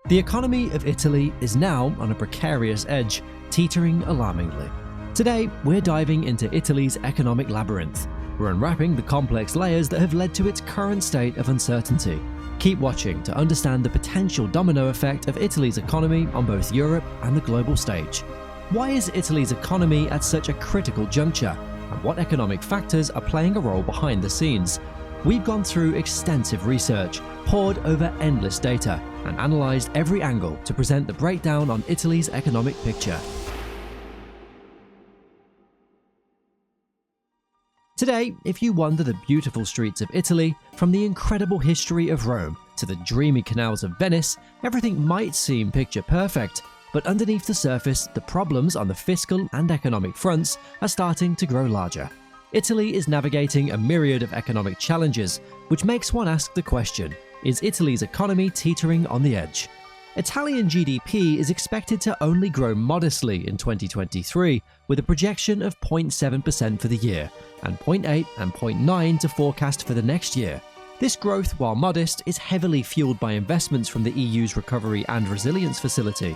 The economy of Italy is now on a precarious edge, teetering alarmingly. Today, we're diving into Italy's economic labyrinth. We're unwrapping the complex layers that have led to its current state of uncertainty. Keep watching to understand the potential domino effect of Italy's economy on both Europe and the global stage. Why is Italy's economy at such a critical juncture? And what economic factors are playing a role behind the scenes? We've gone through extensive research, pored over endless data, and analysed every angle to present the breakdown on Italy's economic picture. Today, if you wander the beautiful streets of Italy, from the incredible history of Rome to the dreamy canals of Venice, everything might seem picture perfect, but underneath the surface, the problems on the fiscal and economic fronts are starting to grow larger. Italy is navigating a myriad of economic challenges, which makes one ask the question, is Italy's economy teetering on the edge? Italian GDP is expected to only grow modestly in 2023, with a projection of 0.7% for the year, and 0.8 and 0.9 to forecast for the next year. This growth, while modest, is heavily fueled by investments from the EU's Recovery and Resilience Facility.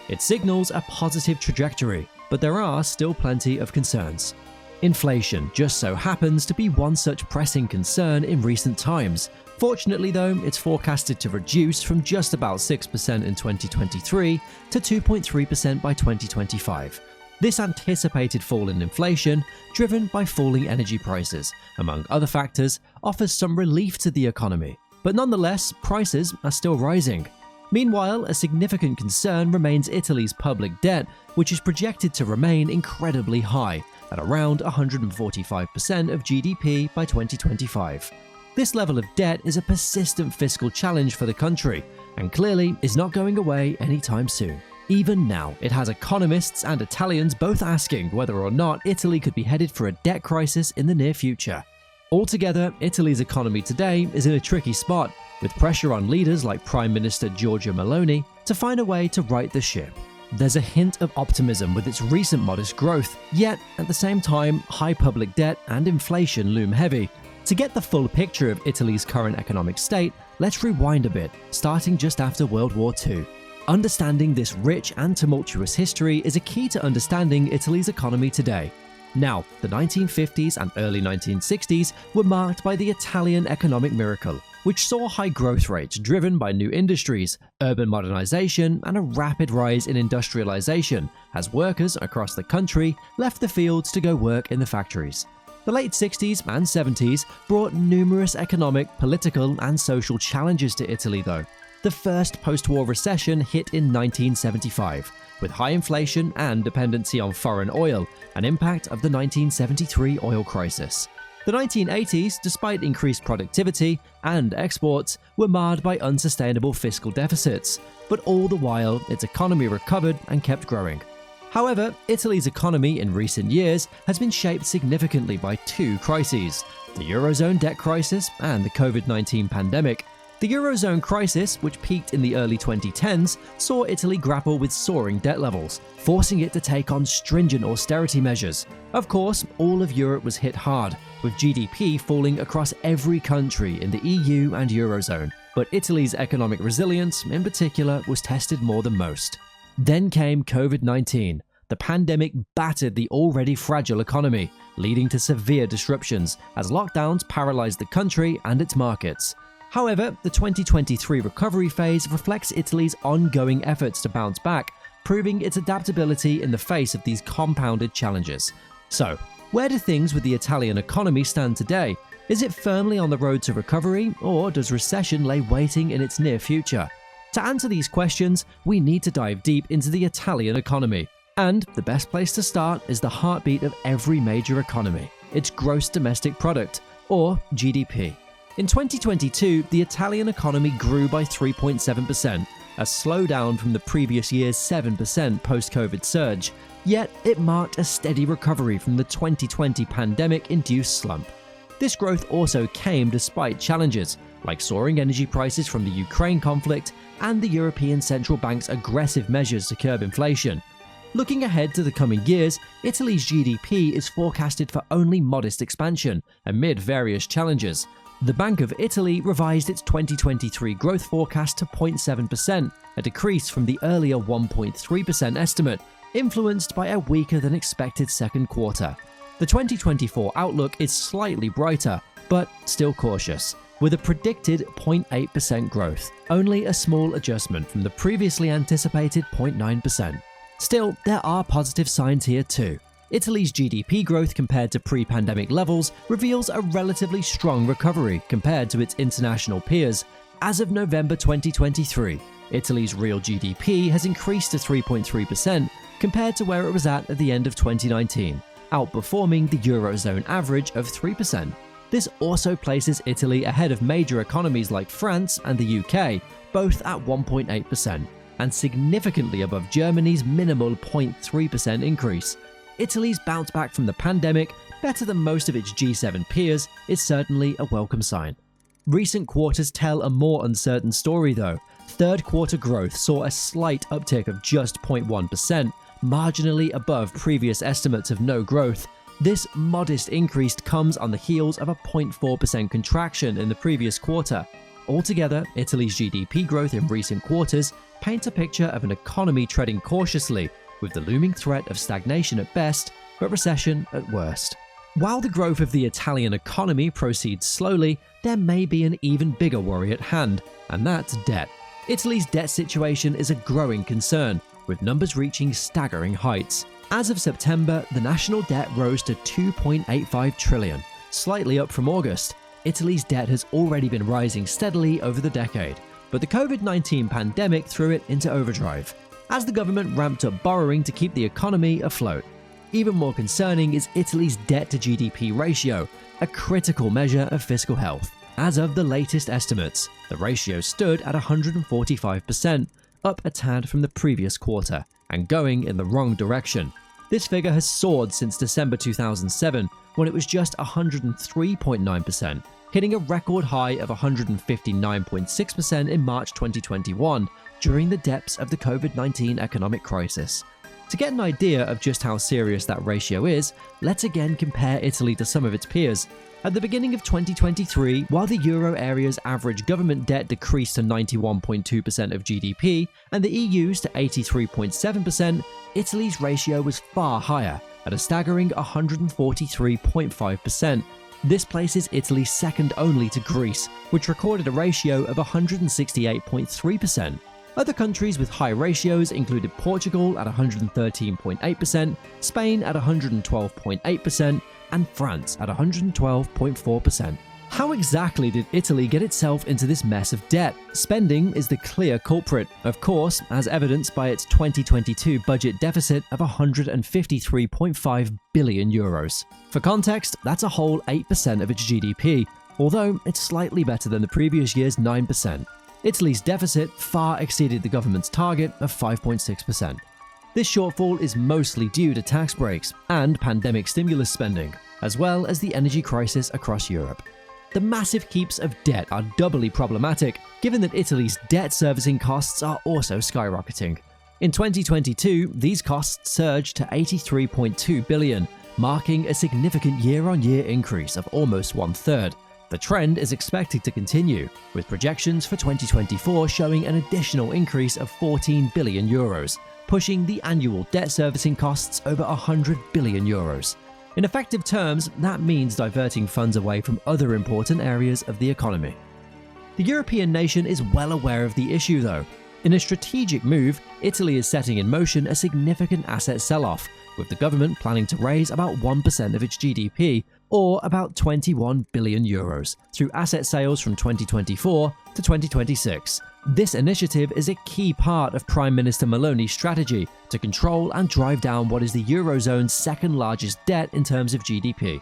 It signals a positive trajectory, but there are still plenty of concerns. Inflation just so happens to be one such pressing concern in recent times. Fortunately though, it's forecasted to reduce from just about 6% in 2023 to 2.3% by 2025. This anticipated fall in inflation, driven by falling energy prices, among other factors, offers some relief to the economy. But nonetheless, prices are still rising. Meanwhile, a significant concern remains Italy's public debt, which is projected to remain incredibly high, at around 145% of GDP by 2025. This level of debt is a persistent fiscal challenge for the country, and clearly is not going away anytime soon. Even now, it has economists and Italians both asking whether or not Italy could be headed for a debt crisis in the near future. Altogether, Italy's economy today is in a tricky spot, with pressure on leaders like Prime Minister Giorgia Meloni to find a way to right the ship. There's a hint of optimism with its recent modest growth, yet at the same time, high public debt and inflation loom heavy. To get the full picture of Italy's current economic state, let's rewind a bit, starting just after World War II. Understanding this rich and tumultuous history is a key to understanding Italy's economy today. Now, the 1950s and early 1960s were marked by the Italian economic miracle, which saw high growth rates driven by new industries, urban modernization, and a rapid rise in industrialization as workers across the country left the fields to go work in the factories. The late 60s and 70s brought numerous economic, political, and social challenges to Italy though. The first post-war recession hit in 1975, with high inflation and dependency on foreign oil, an impact of the 1973 oil crisis. The 1980s, despite increased productivity and exports, were marred by unsustainable fiscal deficits, but all the while its economy recovered and kept growing. However, Italy's economy in recent years has been shaped significantly by two crises: the Eurozone debt crisis and the COVID-19 pandemic. The Eurozone crisis, which peaked in the early 2010s, saw Italy grapple with soaring debt levels, forcing it to take on stringent austerity measures. Of course, all of Europe was hit hard, with GDP falling across every country in the EU and Eurozone. But Italy's economic resilience, in particular, was tested more than most. Then came COVID-19. The pandemic battered the already fragile economy, leading to severe disruptions as lockdowns paralyzed the country and its markets. However, the 2023 recovery phase reflects Italy's ongoing efforts to bounce back, proving its adaptability in the face of these compounded challenges. So, where do things with the Italian economy stand today? Is it firmly on the road to recovery, or does recession lay waiting in its near future? To answer these questions, we need to dive deep into the Italian economy. And the best place to start is the heartbeat of every major economy, its gross domestic product, or GDP. In 2022, the Italian economy grew by 3.7%, a slowdown from the previous year's 7% post-COVID surge, yet it marked a steady recovery from the 2020 pandemic-induced slump. This growth also came despite challenges, like soaring energy prices from the Ukraine conflict and the European Central Bank's aggressive measures to curb inflation. Looking ahead to the coming years, Italy's GDP is forecasted for only modest expansion amid various challenges. The Bank of Italy revised its 2023 growth forecast to 0.7%, a decrease from the earlier 1.3% estimate, influenced by a weaker than expected second quarter. The 2024 outlook is slightly brighter, but still cautious, with a predicted 0.8% growth, only a small adjustment from the previously anticipated 0.9%. Still, there are positive signs here too. Italy's GDP growth compared to pre-pandemic levels reveals a relatively strong recovery compared to its international peers. As of November 2023, Italy's real GDP has increased to 3.3% compared to where it was at the end of 2019, outperforming the Eurozone average of 3%. This also places Italy ahead of major economies like France and the UK, both at 1.8%, and significantly above Germany's minimal 0.3% increase. Italy's bounce back from the pandemic, better than most of its G7 peers, is certainly a welcome sign. Recent quarters tell a more uncertain story though. Third quarter growth saw a slight uptick of just 0.1%, marginally above previous estimates of no growth. This modest increase comes on the heels of a 0.4% contraction in the previous quarter. Altogether, Italy's GDP growth in recent quarters paints a picture of an economy treading cautiously, with the looming threat of stagnation at best, but recession at worst. While the growth of the Italian economy proceeds slowly, there may be an even bigger worry at hand, and that's debt. Italy's debt situation is a growing concern, with numbers reaching staggering heights. As of September, the national debt rose to 2.85 trillion, slightly up from August. Italy's debt has already been rising steadily over the decade, but the COVID-19 pandemic threw it into overdrive, as the government ramped up borrowing to keep the economy afloat. Even more concerning is Italy's debt-to-GDP ratio, a critical measure of fiscal health. As of the latest estimates, the ratio stood at 145%, up a tad from the previous quarter, and going in the wrong direction. This figure has soared since December 2007, when it was just 103.9%, hitting a record high of 159.6% in March 2021, during the depths of the COVID-19 economic crisis. To get an idea of just how serious that ratio is, let's again compare Italy to some of its peers. At the beginning of 2023, while the euro area's average government debt decreased to 91.2% of GDP and the EU's to 83.7%, Italy's ratio was far higher, at a staggering 143.5%. This places Italy second only to Greece, which recorded a ratio of 168.3%. Other countries with high ratios included Portugal at 113.8%, Spain at 112.8%, and France at 112.4%. How exactly did Italy get itself into this mess of debt? Spending is the clear culprit, of course, as evidenced by its 2022 budget deficit of 153.5 billion euros. For context, that's a whole 8% of its GDP, although it's slightly better than the previous year's 9%. Italy's deficit far exceeded the government's target of 5.6%. This shortfall is mostly due to tax breaks and pandemic stimulus spending, as well as the energy crisis across Europe. The massive heaps of debt are doubly problematic, given that Italy's debt servicing costs are also skyrocketing. In 2022, these costs surged to 83.2 billion, marking a significant year-on-year increase of almost one-third. The trend is expected to continue, with projections for 2024 showing an additional increase of 14 billion euros, pushing the annual debt servicing costs over 100 billion euros. In effective terms, that means diverting funds away from other important areas of the economy. The European nation is well aware of the issue though. In a strategic move, Italy is setting in motion a significant asset sell-off, with the government planning to raise about 1% of its GDP, or about 21 billion euros, through asset sales from 2024 to 2026. This initiative is a key part of Prime Minister Meloni's strategy to control and drive down what is the Eurozone's second largest debt in terms of GDP.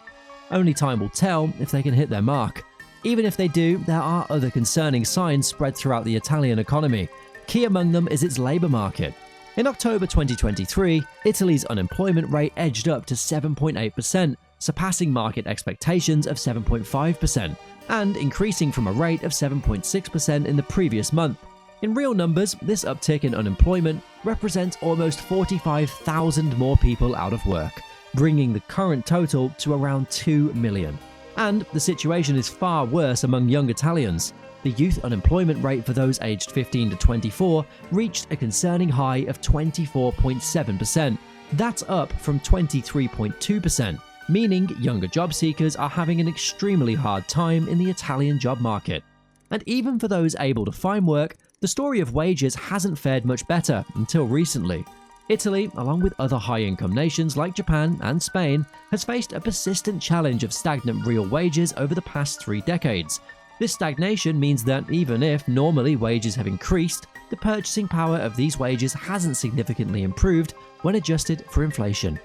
Only time will tell if they can hit their mark. Even if they do, there are other concerning signs spread throughout the Italian economy. Key among them is its labour market. In October 2023, Italy's unemployment rate edged up to 7.8%, surpassing market expectations of 7.5%, and increasing from a rate of 7.6% in the previous month. In real numbers, this uptick in unemployment represents almost 45,000 more people out of work, bringing the current total to around 2 million. And the situation is far worse among young Italians. The youth unemployment rate for those aged 15 to 24 reached a concerning high of 24.7%. That's up from 23.2%, meaning younger job seekers are having an extremely hard time in the Italian job market. And even for those able to find work, the story of wages hasn't fared much better until recently. Italy, along with other high-income nations like Japan and Spain, has faced a persistent challenge of stagnant real wages over the past 3 decades. This stagnation means that even if normally wages have increased, the purchasing power of these wages hasn't significantly improved when adjusted for inflation.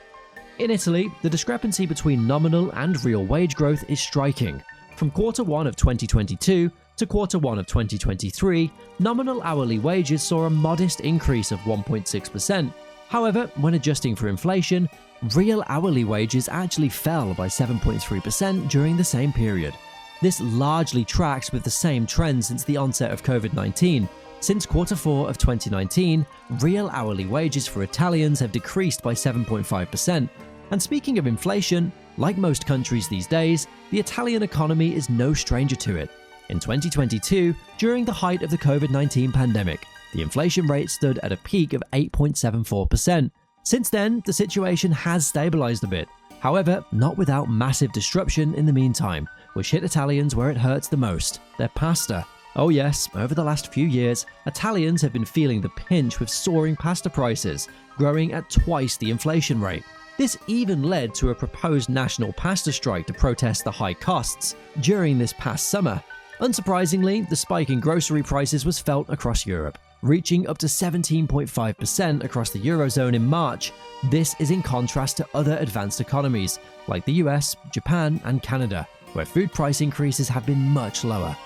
In Italy, the discrepancy between nominal and real wage growth is striking. From Q1 of 2022 to Q1 of 2023, nominal hourly wages saw a modest increase of 1.6%. However, when adjusting for inflation, real hourly wages actually fell by 7.3% during the same period. This largely tracks with the same trend since the onset of COVID-19. Since Q4 of 2019, real hourly wages for Italians have decreased by 7.5%. And speaking of inflation, like most countries these days, the Italian economy is no stranger to it. In 2022, during the height of the COVID-19 pandemic, the inflation rate stood at a peak of 8.74%. Since then, the situation has stabilized a bit. However, not without massive disruption in the meantime, which hit Italians where it hurts the most, their pasta. Oh yes, over the last few years, Italians have been feeling the pinch with soaring pasta prices, growing at twice the inflation rate. This even led to a proposed national pasta strike to protest the high costs during this past summer. Unsurprisingly, the spike in grocery prices was felt across Europe, reaching up to 17.5% across the Eurozone in March. This is in contrast to other advanced economies, like the US, Japan, and Canada, where food price increases have been much lower.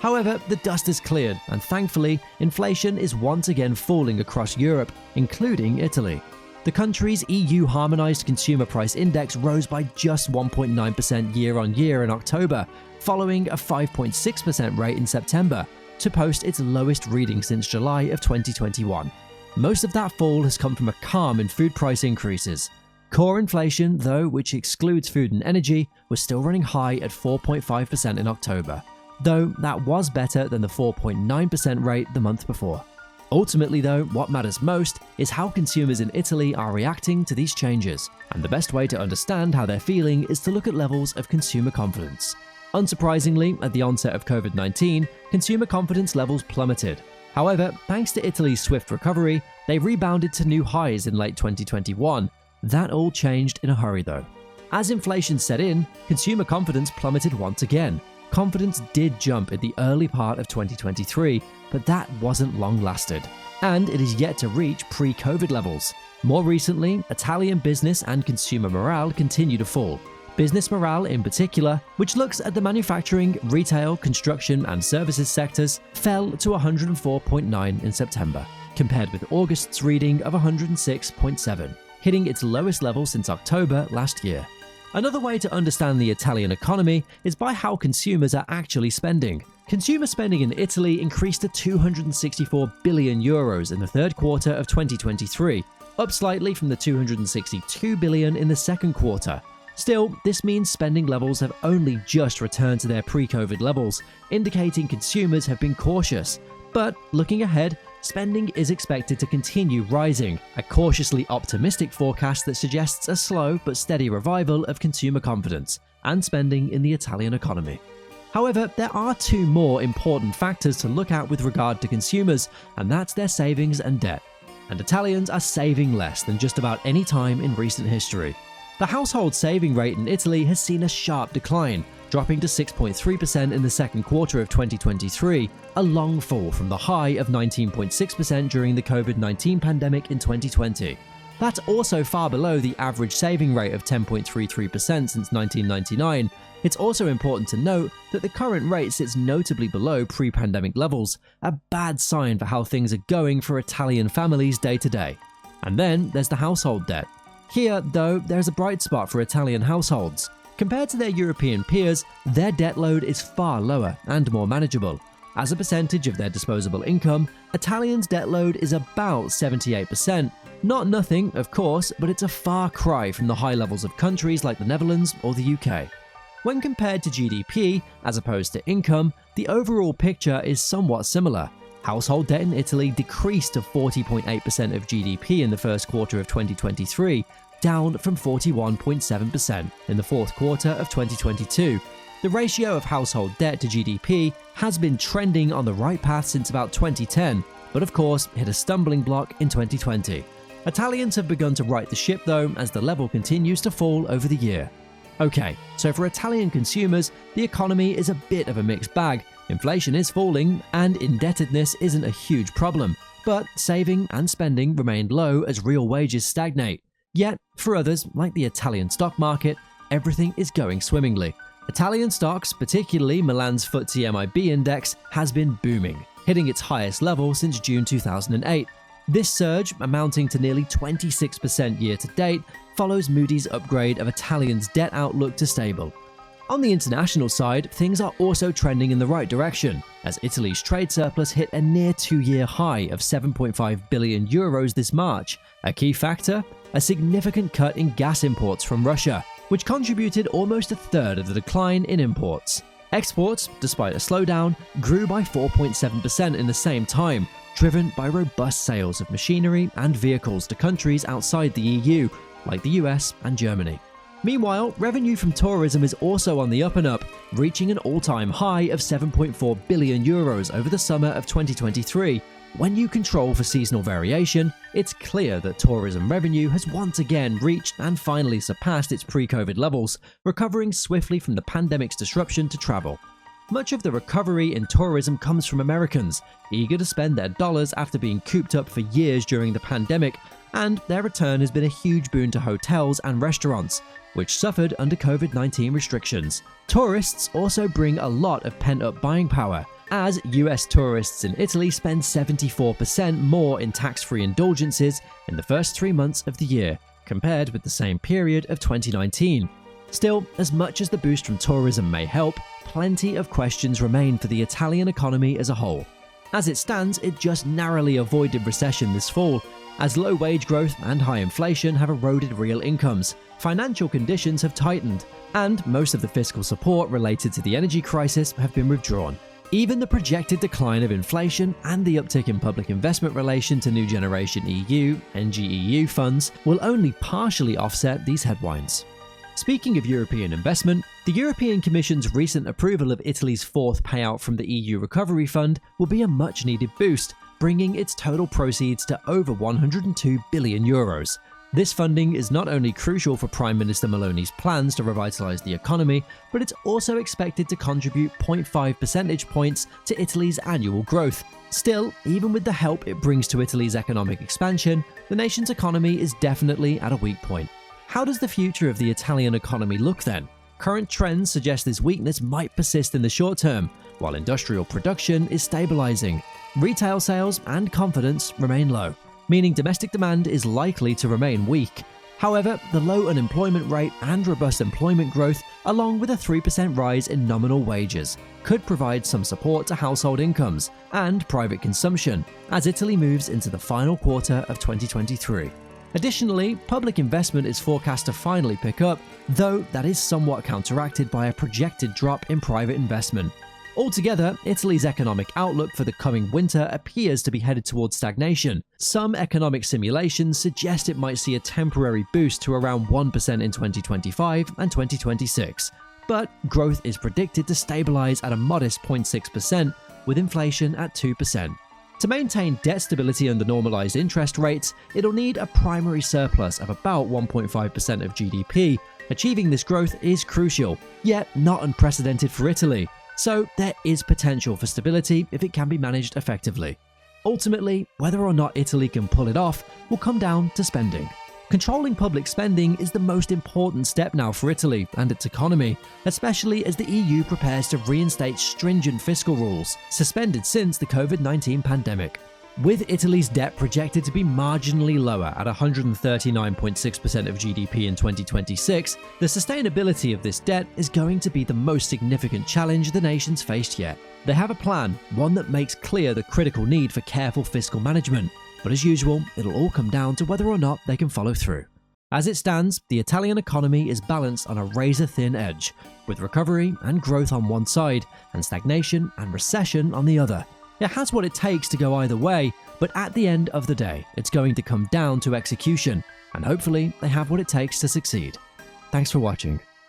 However, the dust has cleared, and thankfully, inflation is once again falling across Europe, including Italy. The country's EU-harmonized consumer price index rose by just 1.9% year-on-year in October, following a 5.6% rate in September, to post its lowest reading since July of 2021. Most of that fall has come from a calm in food price increases. Core inflation, though, which excludes food and energy, was still running high at 4.5% in October, though that was better than the 4.9% rate the month before. Ultimately, though, what matters most is how consumers in Italy are reacting to these changes, and the best way to understand how they're feeling is to look at levels of consumer confidence. Unsurprisingly, at the onset of COVID-19, consumer confidence levels plummeted. However, thanks to Italy's swift recovery, they rebounded to new highs in late 2021. That all changed in a hurry, though. As inflation set in, consumer confidence plummeted once again. Confidence did jump in the early part of 2023, but that wasn't long-lasted, and it is yet to reach pre-COVID levels. More recently, Italian business and consumer morale continue to fall. Business morale in particular, which looks at the manufacturing, retail, construction, and services sectors, fell to 104.9 in September, compared with August's reading of 106.7, hitting its lowest level since October last year. Another way to understand the Italian economy is by how consumers are actually spending. Consumer spending in Italy increased to 264 billion euros in the third quarter of 2023, up slightly from the 262 billion in the second quarter. Still, this means spending levels have only just returned to their pre-COVID levels, indicating consumers have been cautious. But looking ahead, spending is expected to continue rising, a cautiously optimistic forecast that suggests a slow but steady revival of consumer confidence and spending in the Italian economy. However, there are two more important factors to look at with regard to consumers, and that's their savings and debt. And Italians are saving less than just about any time in recent history. The household saving rate in Italy has seen a sharp decline, dropping to 6.3% in the second quarter of 2023, a long fall from the high of 19.6% during the COVID-19 pandemic in 2020. That's also far below the average saving rate of 10.33% since 1999. It's also important to note that the current rate sits notably below pre-pandemic levels, a bad sign for how things are going for Italian families day to day. And then there's the household debt. Here, though, there's a bright spot for Italian households. Compared to their European peers, their debt load is far lower and more manageable. As a percentage of their disposable income, Italians' debt load is about 78%. Not nothing, of course, but it's a far cry from the high levels of countries like the Netherlands or the UK. When compared to GDP, as opposed to income, the overall picture is somewhat similar. Household debt in Italy decreased to 40.8% of GDP in the first quarter of 2023, down from 41.7% in the fourth quarter of 2022. The ratio of household debt to GDP has been trending on the right path since about 2010, but of course hit a stumbling block in 2020. Italians have begun to right the ship though, as the level continues to fall over the year. Okay, so for Italian consumers, the economy is a bit of a mixed bag. Inflation is falling, and indebtedness isn't a huge problem, but saving and spending remained low as real wages stagnate. Yet, for others, like the Italian stock market, everything is going swimmingly. Italian stocks, particularly Milan's FTSE MIB index, has been booming, hitting its highest level since June 2008. This surge, amounting to nearly 26% year-to-date, follows Moody's upgrade of Italian's debt outlook to stable. On the international side, things are also trending in the right direction, as Italy's trade surplus hit a near two-year high of 7.5 billion euros this March. A key factor? A significant cut in gas imports from Russia, which contributed almost a third of the decline in imports. Exports, despite a slowdown, grew by 4.7% in the same time, driven by robust sales of machinery and vehicles to countries outside the EU, like the US and Germany. Meanwhile, revenue from tourism is also on the up and up, reaching an all-time high of 7.4 billion euros over the summer of 2023. When you control for seasonal variation, it's clear that tourism revenue has once again reached and finally surpassed its pre-COVID levels, recovering swiftly from the pandemic's disruption to travel. Much of the recovery in tourism comes from Americans, eager to spend their dollars after being cooped up for years during the pandemic, and their return has been a huge boon to hotels and restaurants, which suffered under COVID-19 restrictions. Tourists also bring a lot of pent-up buying power, as US tourists in Italy spend 74% more in tax-free indulgences in the first 3 months of the year, compared with the same period of 2019. Still, as much as the boost from tourism may help, plenty of questions remain for the Italian economy as a whole. As it stands, it just narrowly avoided recession this fall, as low wage growth and high inflation have eroded real incomes, financial conditions have tightened, and most of the fiscal support related to the energy crisis have been withdrawn. Even the projected decline of inflation and the uptick in public investment relation to New Generation EU (NGEU) funds will only partially offset these headwinds. Speaking of European investment, the European Commission's recent approval of Italy's fourth payout from the EU Recovery Fund will be a much-needed boost, bringing its total proceeds to over 102 billion euros. This funding is not only crucial for Prime Minister Meloni's plans to revitalise the economy, but it's also expected to contribute 0.5 percentage points to Italy's annual growth. Still, even with the help it brings to Italy's economic expansion, the nation's economy is definitely at a weak point. How does the future of the Italian economy look then? Current trends suggest this weakness might persist in the short term, while industrial production is stabilising. Retail sales and confidence remain low, meaning domestic demand is likely to remain weak. However, the low unemployment rate and robust employment growth, along with a 3% rise in nominal wages, could provide some support to household incomes and private consumption as Italy moves into the final quarter of 2023. Additionally, public investment is forecast to finally pick up, though that is somewhat counteracted by a projected drop in private investment. Altogether, Italy's economic outlook for the coming winter appears to be headed towards stagnation. Some economic simulations suggest it might see a temporary boost to around 1% in 2025 and 2026, but growth is predicted to stabilize at a modest 0.6%, with inflation at 2%. To maintain debt stability under normalized interest rates, it'll need a primary surplus of about 1.5% of GDP. Achieving this growth is crucial, yet not unprecedented for Italy. So there is potential for stability if it can be managed effectively. Ultimately, whether or not Italy can pull it off will come down to spending. Controlling public spending is the most important step now for Italy and its economy, especially as the EU prepares to reinstate stringent fiscal rules, suspended since the COVID-19 pandemic. With Italy's debt projected to be marginally lower at 139.6% of GDP in 2026, the sustainability of this debt is going to be the most significant challenge the nation's faced yet. They have a plan, one that makes clear the critical need for careful fiscal management, but as usual, it'll all come down to whether or not they can follow through. As it stands, the Italian economy is balanced on a razor-thin edge, with recovery and growth on one side, and stagnation and recession on the other. It has what it takes to go either way, but at the end of the day, it's going to come down to execution, and hopefully they have what it takes to succeed. Thanks for watching.